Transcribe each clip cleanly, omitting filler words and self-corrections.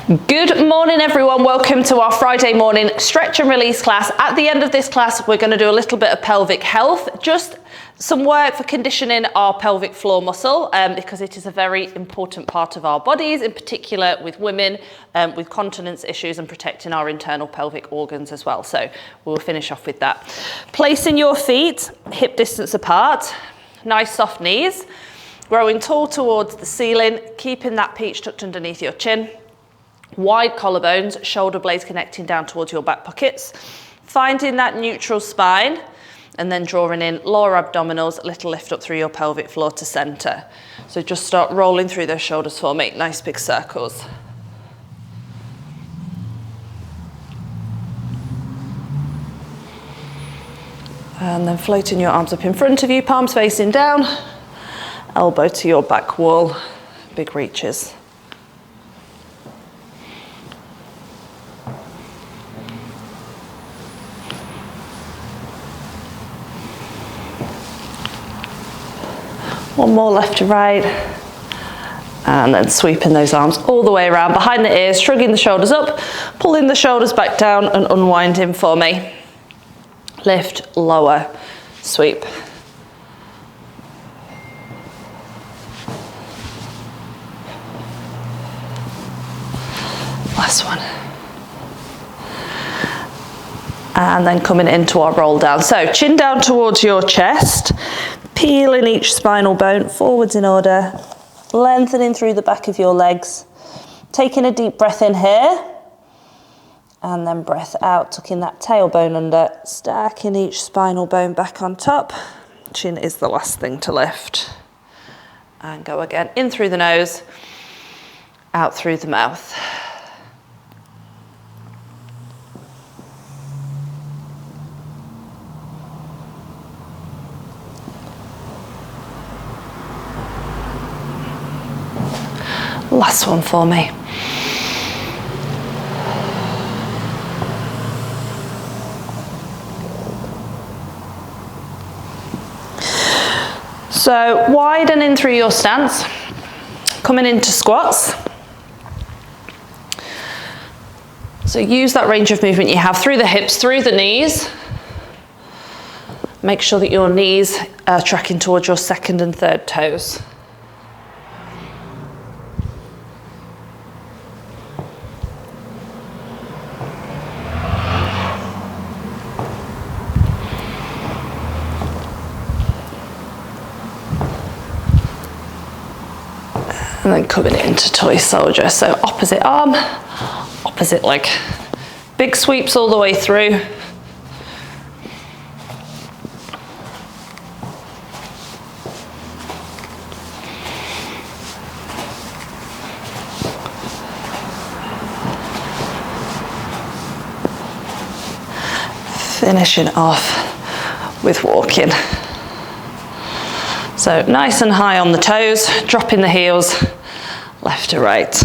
Good morning everyone, welcome to our Friday morning stretch and release class. At the end of this class we're going to do a little bit of pelvic health, just some work for conditioning our pelvic floor muscle because it is a very important part of our bodies, in particular with women with continence issues and protecting our internal pelvic organs as well. So we'll finish off with that. Placing your feet hip distance apart, nice soft knees, growing tall towards the ceiling, keeping that peach tucked underneath your chin. Wide collarbones, shoulder blades connecting down towards your back pockets, finding that neutral spine and then drawing in lower abdominals, a little lift up through your pelvic floor to center. So just start rolling through those shoulders for me, nice big circles. And then floating your arms up in front of you, palms facing down, elbow to your back wall, big reaches. One more left to right, and then sweeping those arms all the way around behind the ears, shrugging the shoulders up, pulling the shoulders back down and unwinding for me. Lift, lower, sweep. Last one. And then coming into our roll down. So chin down towards your chest, peeling each spinal bone forwards in order, lengthening through the back of your legs, taking a deep breath in here, and then breath out, tucking that tailbone under, stacking each spinal bone back on top. Chin is the last thing to lift. And go again, in through the nose, out through the mouth. Last one for me. So widening through your stance, coming into squats. So use that range of movement you have through the hips, through the knees. Make sure that your knees are tracking towards your second and third toes. And then coming into toy soldier. So opposite arm, opposite leg. Big sweeps all the way through. Finishing off with walking. So nice and high on the toes, dropping the heels, left to right.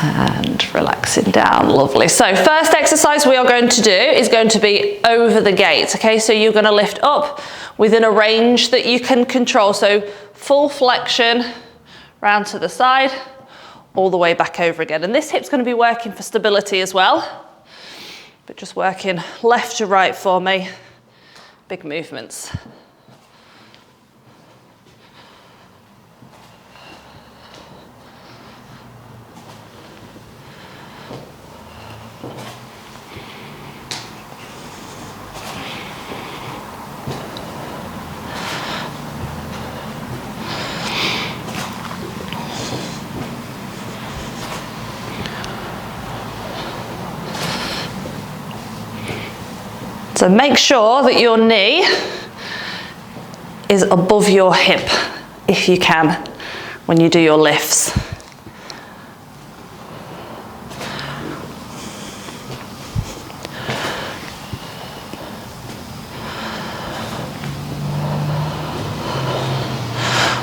And relaxing down, lovely. So first exercise we are going to do is going to be over the gate, okay? So you're gonna lift up within a range that you can control. So full flexion, round to the side, all the way back over again. And this hip's going to be working for stability as well, but just working left to right for me, big movements. So make sure that your knee is above your hip, if you can, when you do your lifts.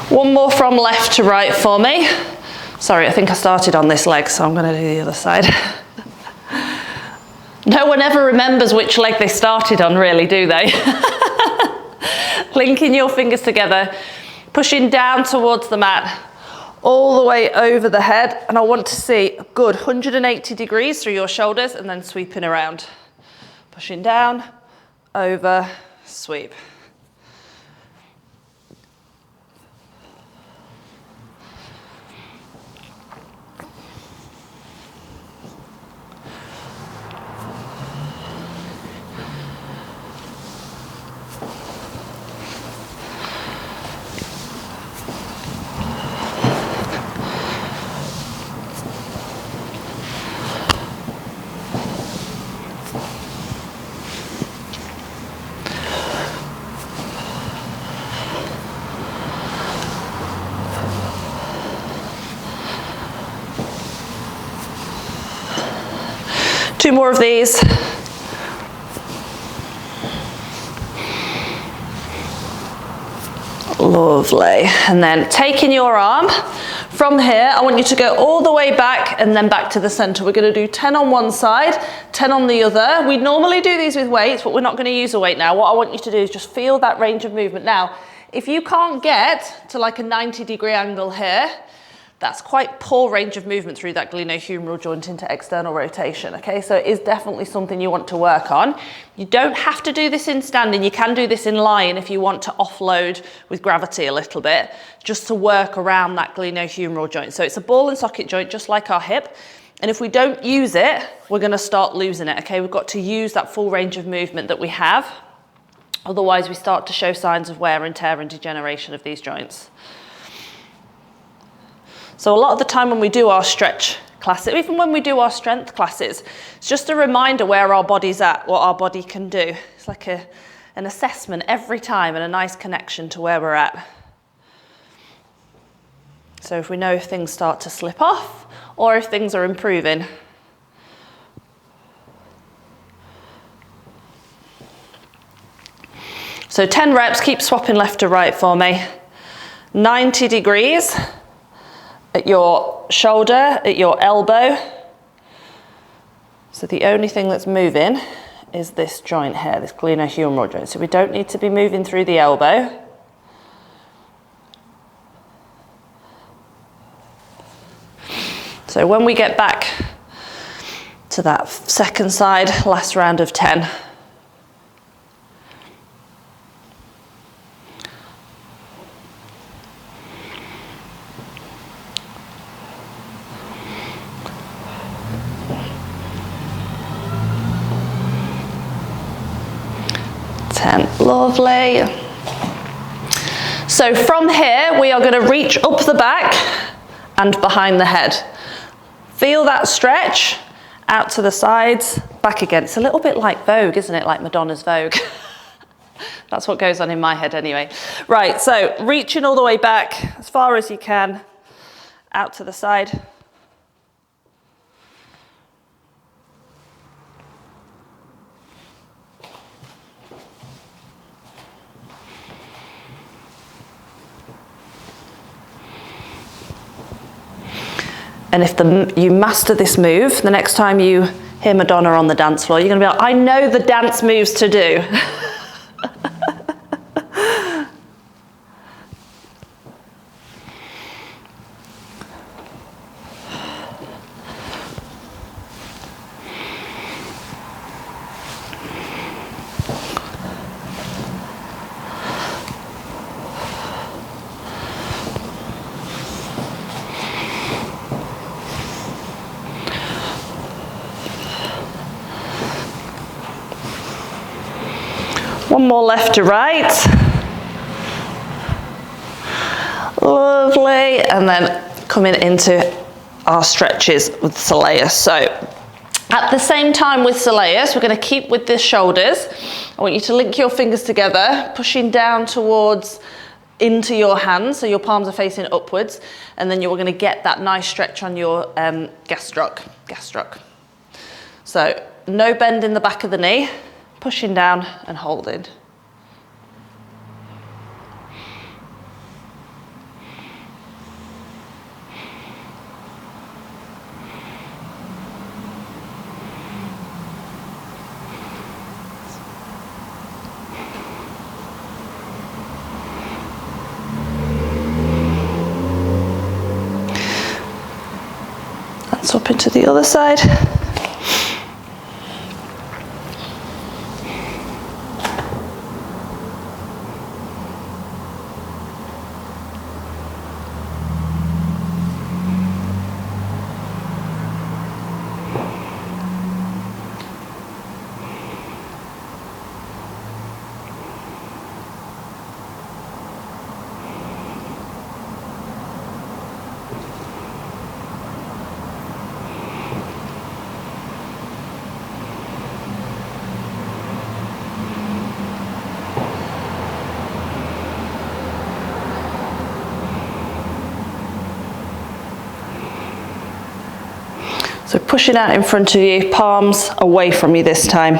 One more from left to right for me. Sorry, I think I started on this leg, so I'm going to do the other side. No one ever remembers which leg they started on, really, do they? Linking your fingers together, pushing down towards the mat, all the way over the head. And I want to see a good 180 degrees through your shoulders and then sweeping around. Pushing down, over, sweep. Two more of these. Lovely. And then taking your arm from here, I want you to go all the way back and then back to the center. We're going to do 10 on one side, 10 on the other. We normally do these with weights, but we're not going to use a weight now. What I want you to do is just feel that range of movement. Now, if you can't get to like a 90-degree angle here, that's quite poor range of movement through that glenohumeral joint into external rotation, okay? So it is definitely something you want to work on. You don't have to do this in standing, you can do this in lying if you want to offload with gravity a little bit, just to work around that glenohumeral joint. So it's a ball and socket joint, just like our hip. And if we don't use it, we're gonna start losing it, okay? We've got to use that full range of movement that we have. Otherwise, we start to show signs of wear and tear and degeneration of these joints. So a lot of the time when we do our stretch classes, even when we do our strength classes, it's just a reminder where our body's at, what our body can do. It's like an assessment every time and a nice connection to where we're at. So if we know if things start to slip off or if things are improving. So 10 reps, keep swapping left to right for me. 90 degrees. At your shoulder, at your elbow. So the only thing that's moving is this joint here, this glenohumeral joint. So we don't need to be moving through the elbow. So when we get back to that second side, last round of 10. Lovely. So from here, we are going to reach up the back and behind the head. Feel that stretch out to the sides, back again. It's a little bit like Vogue, isn't it? Like Madonna's Vogue. That's what goes on in my head anyway. Right, so reaching all the way back as far as you can, out to the side. And if you master this move, the next time you hear Madonna on the dance floor, you're going to be like, I know the dance moves to do. One more left to right. Lovely. And then coming into our stretches with soleus. So at the same time with soleus, we're going to keep with the shoulders. I want you to link your fingers together, pushing down towards into your hands, so your palms are facing upwards, and then you're going to get that nice stretch on your gastroc. So no bend in the back of the knee. Pushing down and holding. Swap into the other side. So pushing out in front of you, palms away from you this time.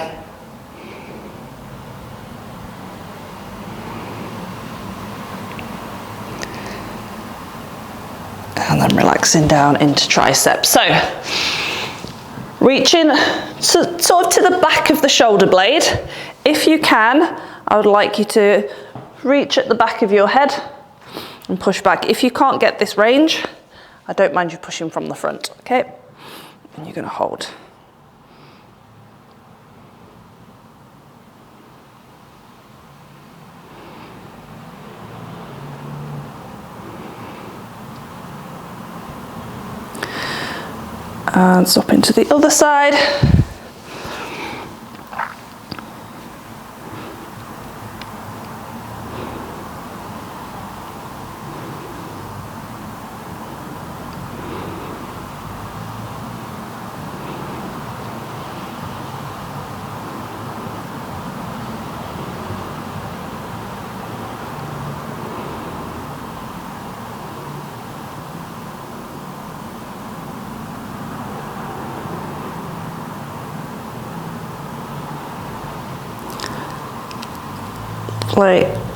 And then relaxing down into triceps. So reaching sort of to the back of the shoulder blade. If you can, I would like you to reach at the back of your head and push back. If you can't get this range, I don't mind you pushing from the front, okay? And you're going to hold. And swap into the other side.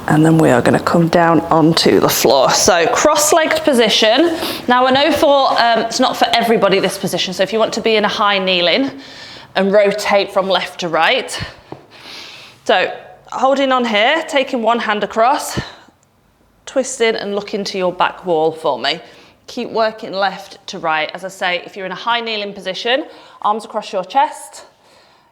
And then we are going to come down onto the floor. So cross-legged position. Now I know it's not for everybody this position, so if you want to be in a high kneeling and rotate from left to right. So holding on here, taking one hand across, twisting and looking to your back wall for me. Keep working left to right. As I say, if you're in a high kneeling position, arms across your chest,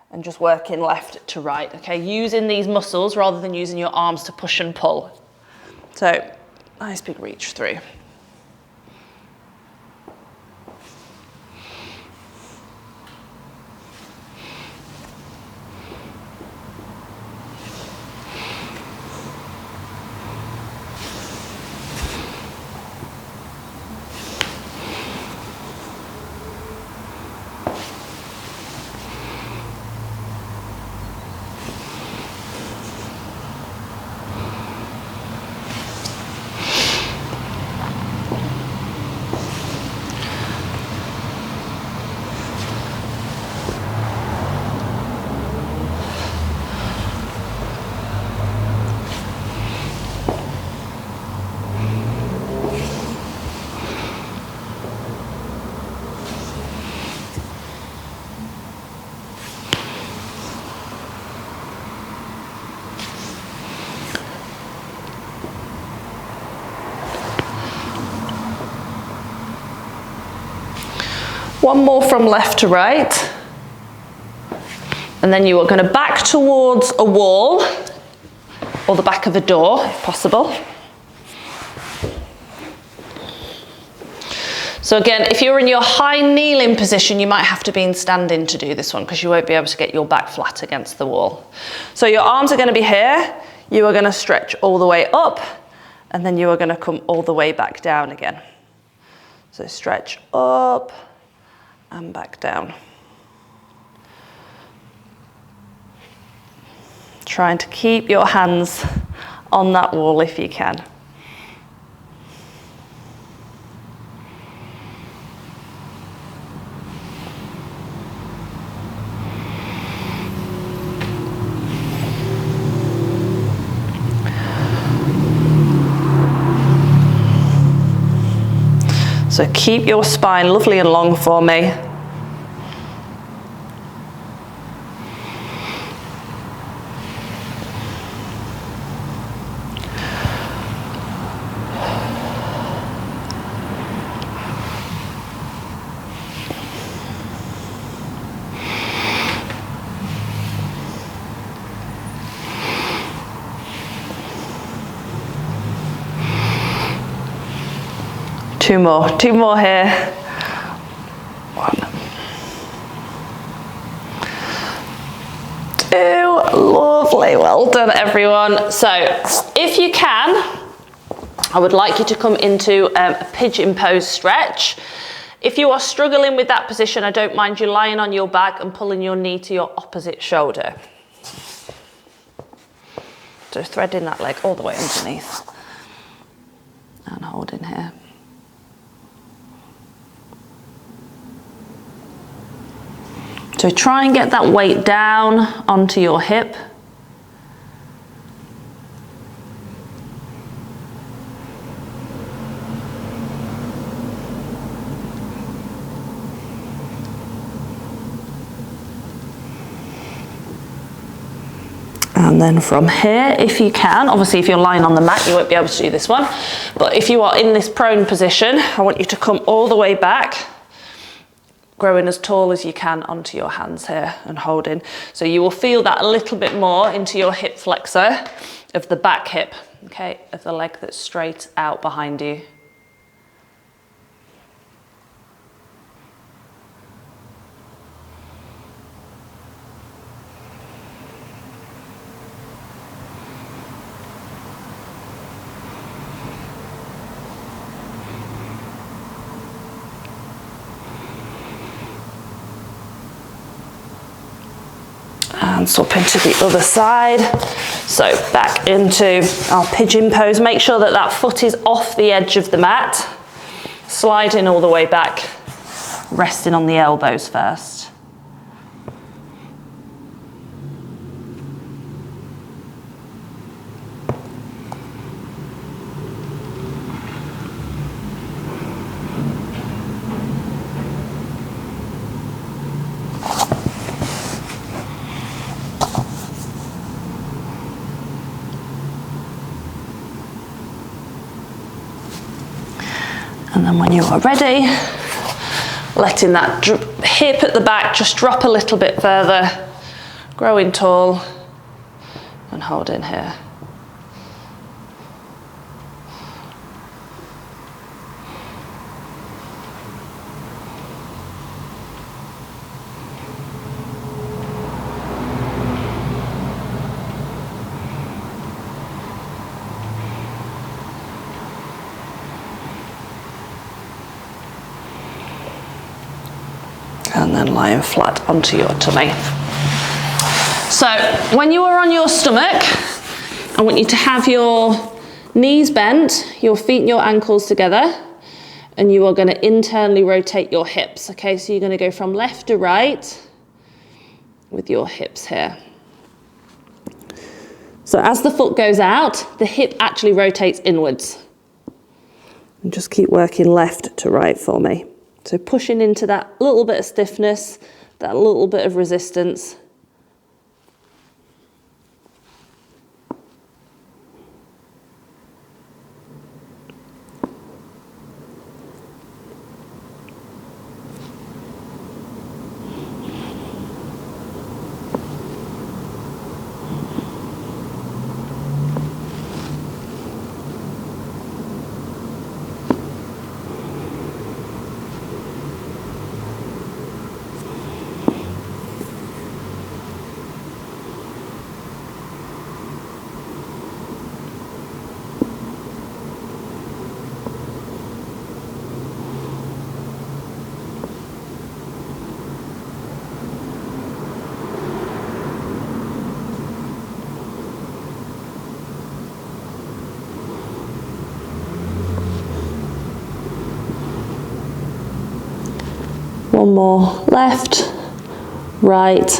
and just working left to right, okay? Using these muscles rather than using your arms to push and pull. So, nice big reach through. One more from left to right. And then you are going to back towards a wall or the back of a door, if possible. So again, if you're in your high kneeling position, you might have to be in standing to do this one because you won't be able to get your back flat against the wall. So your arms are going to be here. You are going to stretch all the way up and then you are going to come all the way back down again. So stretch up and back down. Trying to keep your hands on that wall if you can. So keep your spine lovely and long for me. Two more here. One. Two, lovely, well done everyone. So if you can, I would like you to come into a pigeon pose stretch. If you are struggling with that position, I don't mind you lying on your back and pulling your knee to your opposite shoulder. So threading that leg all the way underneath and holding here. So try and get that weight down onto your hip. And then from here, if you can, obviously if you're lying on the mat, you won't be able to do this one. But if you are in this prone position, I want you to come all the way back, growing as tall as you can onto your hands here and holding. So you will feel that a little bit more into your hip flexor of the back hip, okay, of the leg that's straight out behind you. And swap into the other side. So back into our pigeon pose. Make sure that that foot is off the edge of the mat. Sliding all the way back, resting on the elbows first. And then when you are ready, letting that hip at the back just drop a little bit further, growing tall and holding here. And then lying flat onto your tummy. So when you are on your stomach, I want you to have your knees bent, your feet and your ankles together, and you are going to internally rotate your hips. Okay, so you're going to go from left to right with your hips here. So as the foot goes out, the hip actually rotates inwards. And just keep working left to right for me. So pushing into that little bit of stiffness, that little bit of resistance. One more left, right,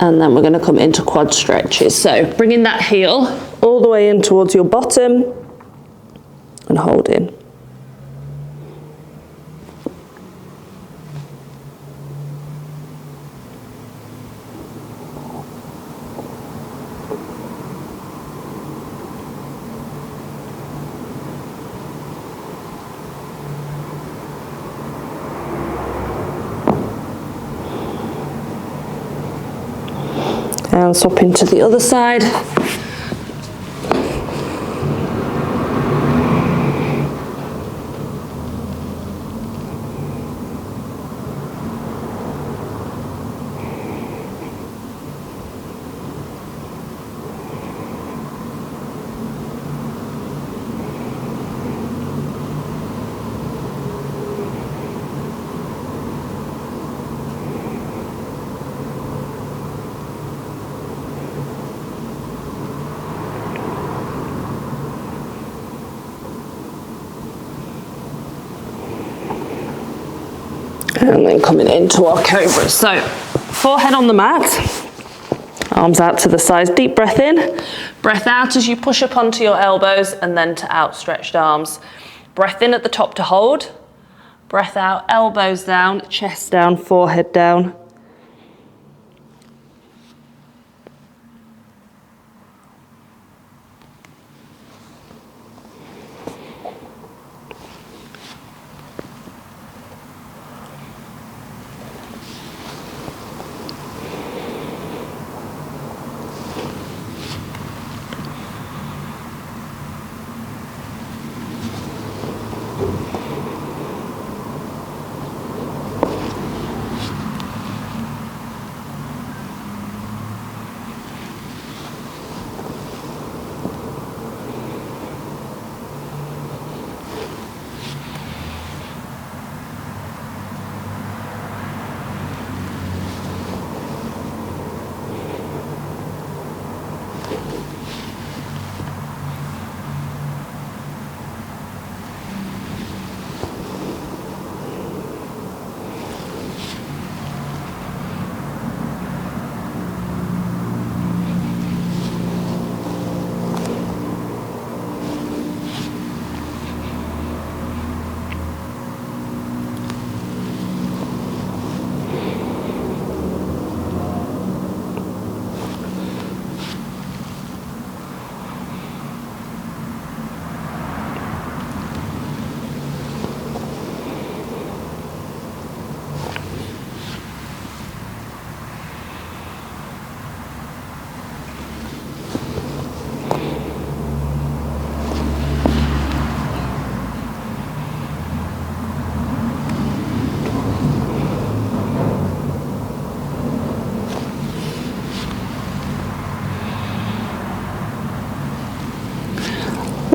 and then we're going to come into quad stretches. So bringing that heel all the way in towards your bottom and holding. And swap into the other side. And then coming into our cobras. So forehead on the mat, arms out to the sides, deep breath in, breath out as you push up onto your elbows and then to outstretched arms. Breath in at the top to hold, breath out, elbows down, chest down, forehead down.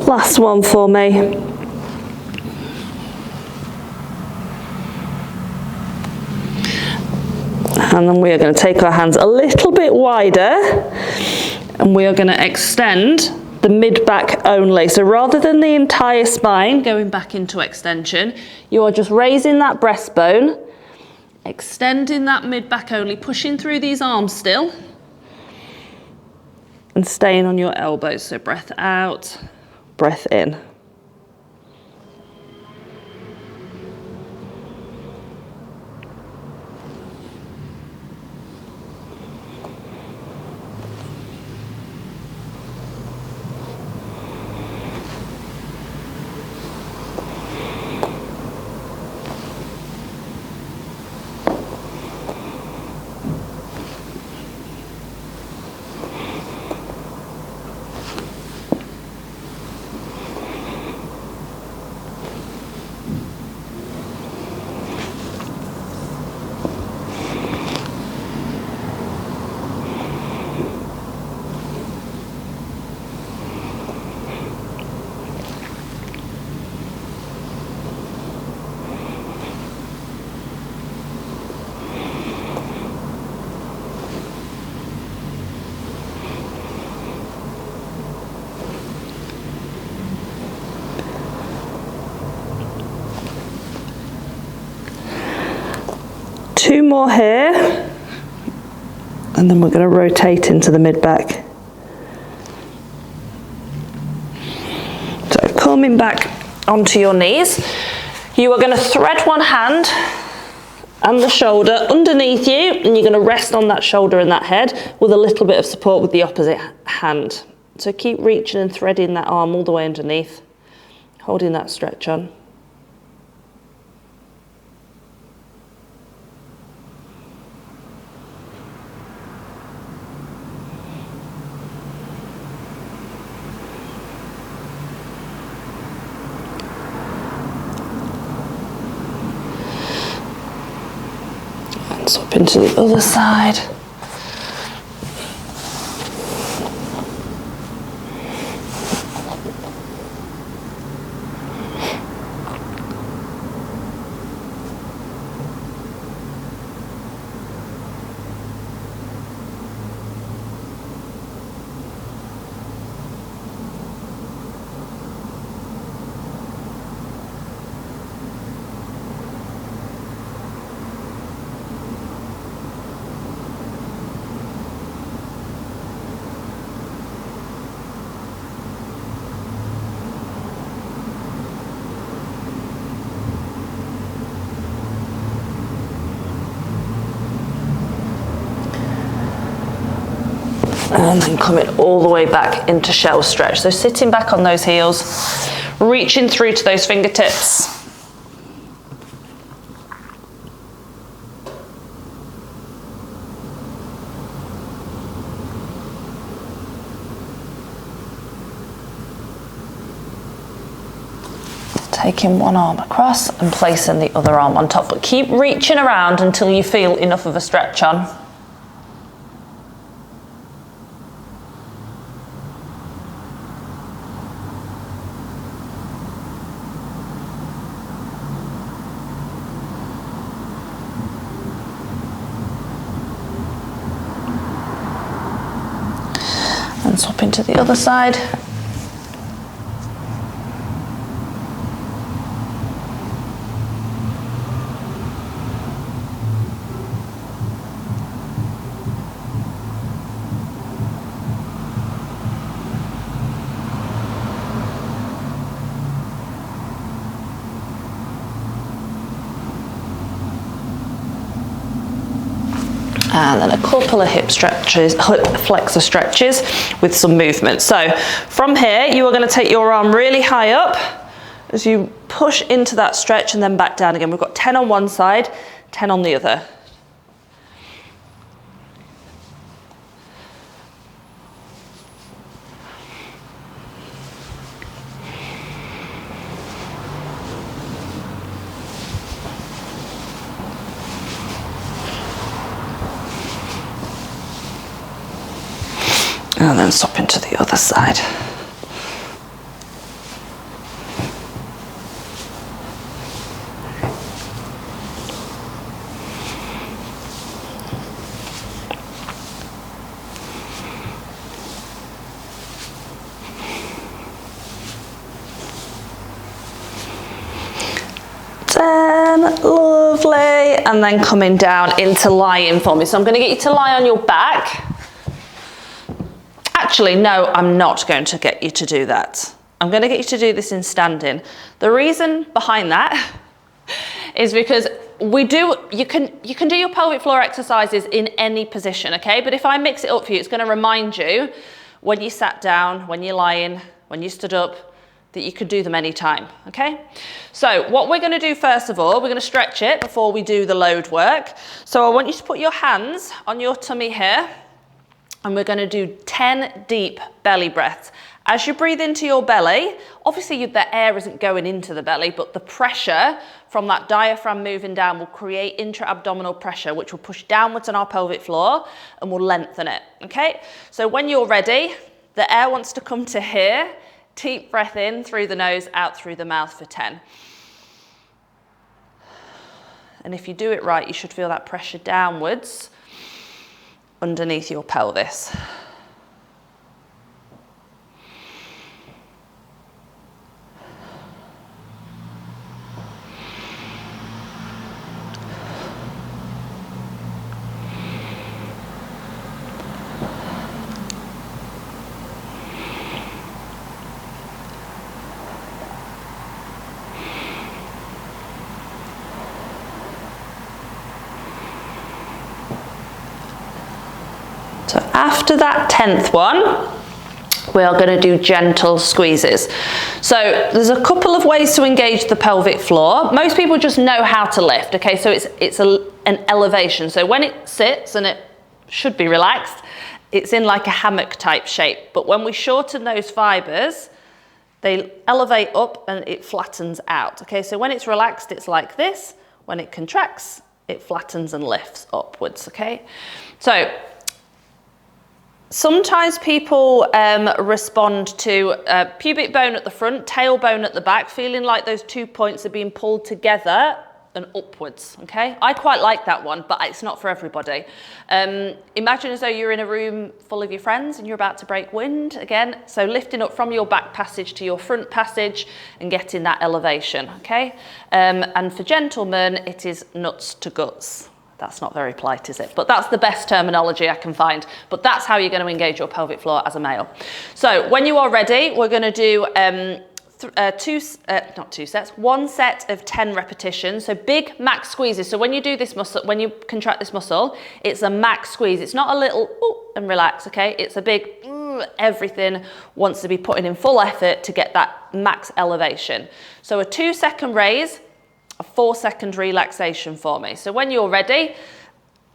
Last one for me. And then we are going to take our hands a little bit wider and we are going to extend the mid-back only. So rather than the entire spine going back into extension, you are just raising that breastbone, extending that mid-back only, pushing through these arms still and staying on your elbows. So breath out, breath in. Two more here, and then we're going to rotate into the mid-back. So coming back onto your knees, you are going to thread one hand and the shoulder underneath you, and you're going to rest on that shoulder and that head with a little bit of support with the opposite hand. So keep reaching and threading that arm all the way underneath, holding that stretch on. Swap into the other side. And then coming all the way back into shell stretch. So sitting back on those heels, reaching through to those fingertips. Taking one arm across and placing the other arm on top, but keep reaching around until you feel enough of a stretch on. And swap into the other side. And then a couple of hip stretches, hip flexor stretches with some movement. So from here, you are going to take your arm really high up as you push into that stretch and then back down again. We've got 10 on one side, 10 on the other. And then swap into the other side. Lovely. And then coming down into lying for me. So I'm going to get you to lie on your back. Actually, no, I'm not going to get you to do that. I'm going to get you to do this in standing. The reason behind that is because you can do your pelvic floor exercises in any position, okay? But if I mix it up for you, it's going to remind you when you sat down, when you're lying, when you stood up, that you could do them anytime, okay? So what we're going to do first of all, we're going to stretch it before we do the load work. So I want you to put your hands on your tummy here, and we're going to do 10 deep belly breaths. As you breathe into your belly, obviously the air isn't going into the belly, but the pressure from that diaphragm moving down will create intra-abdominal pressure, which will push downwards on our pelvic floor and will lengthen it, okay? So when you're ready, the air wants to come to here. Deep breath in through the nose, out through the mouth for 10. And if you do it right, you should feel that pressure downwards underneath your pelvis. So after that 10th one, we are going to do gentle squeezes. So there's a couple of ways to engage the pelvic floor. Most people just know how to lift, okay? So it's an elevation. So when it sits, and it should be relaxed, it's in like a hammock type shape. But when we shorten those fibers, they elevate up and it flattens out, okay? So when it's relaxed, it's like this. When it contracts, it flattens and lifts upwards, okay? So sometimes people respond to pubic bone at the front, tailbone at the back, feeling like those 2 points are being pulled together and upwards, okay? I quite like that one, but it's not for everybody. Imagine as though you're in a room full of your friends and you're about to break wind again. So lifting up from your back passage to your front passage and getting that elevation, okay? And for gentlemen, it is nuts to guts. That's not very polite, is it? But that's the best terminology I can find. But that's how you're going to engage your pelvic floor as a male. So when you are ready, we're going to do one set of 10 repetitions. So big max squeezes. So when you do this muscle, when you contract this muscle, it's a max squeeze. It's not a little ooh, and relax, okay? It's a big everything wants to be putting in full effort to get that max elevation. So a 2-second raise, a 4-second relaxation for me. So when you're ready,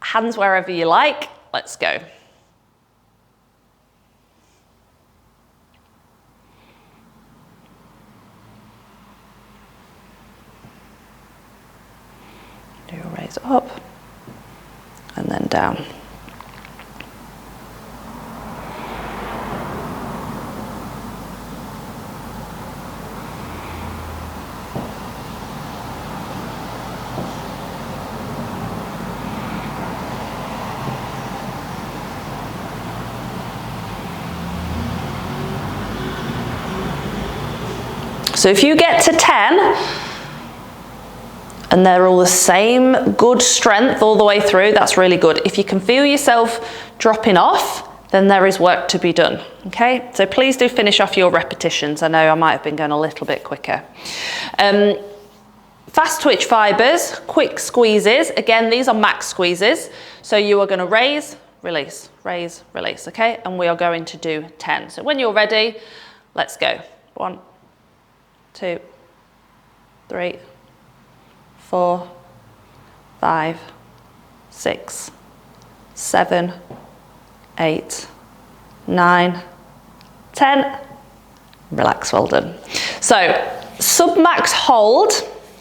hands wherever you like, let's go. Do a raise up and then down. So if you get to 10, and they're all the same good strength all the way through, that's really good. If you can feel yourself dropping off, then there is work to be done, okay? So please do finish off your repetitions. I know I might have been going a little bit quicker. Fast twitch fibers, quick squeezes. Again, these are max squeezes. So you are gonna raise, release, okay? And we are going to do 10. So when you're ready, let's go. 1, 2, 3, 4, 5, 6, 7, 8, 9, 10. Relax, well done. So sub-max hold,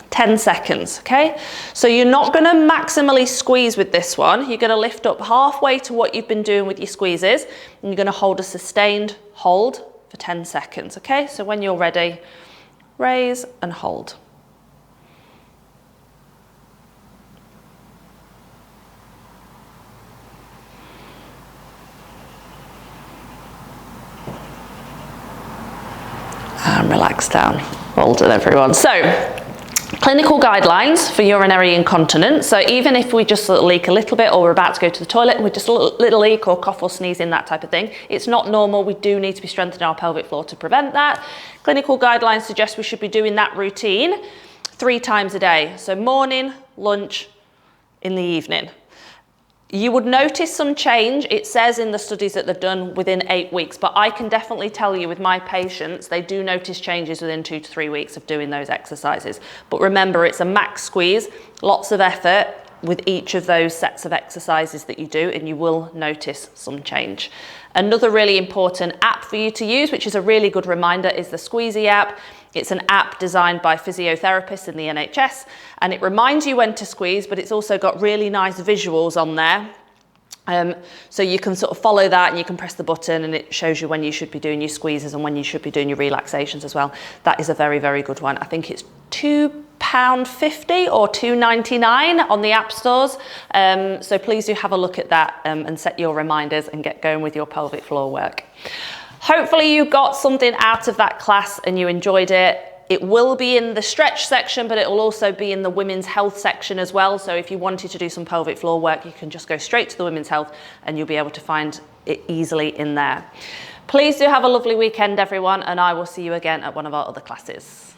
10 seconds, okay? So you're not gonna maximally squeeze with this one. You're gonna lift up halfway to what you've been doing with your squeezes, and you're gonna hold a sustained hold for 10 seconds, okay? So when you're ready, raise and hold. And relax down. Well done, everyone. So, clinical guidelines for urinary incontinence. So even if we just leak a little bit, or we're about to go to the toilet and we're just a little leak or cough or sneeze in, that type of thing, it's not normal. We do need to be strengthening our pelvic floor to prevent that. Clinical guidelines suggest we should be doing that routine 3 times a day. So morning, lunch, in the evening. You would notice some change, it says in the studies that they've done, within 8 weeks, but I can definitely tell you with my patients, they do notice changes within 2 to 3 weeks of doing those exercises. But remember, it's a max squeeze, lots of effort with each of those sets of exercises that you do, and you will notice some change. Another really important app for you to use, which is a really good reminder, is the Squeezy app. It's an app designed by physiotherapists in the NHS, and it reminds you when to squeeze, but it's also got really nice visuals on there. So you can sort of follow that, and you can press the button and it shows you when you should be doing your squeezes and when you should be doing your relaxations as well. That is a very, very good one. I think it's £2.50 or £2.99 on the app stores. So please do have a look at that and set your reminders and get going with your pelvic floor work. Hopefully you got something out of that class and you enjoyed it. It will be in the stretch section, but it will also be in the women's health section as well. So if you wanted to do some pelvic floor work, you can just go straight to the women's health and you'll be able to find it easily in there. Please do have a lovely weekend, everyone, and I will see you again at one of our other classes.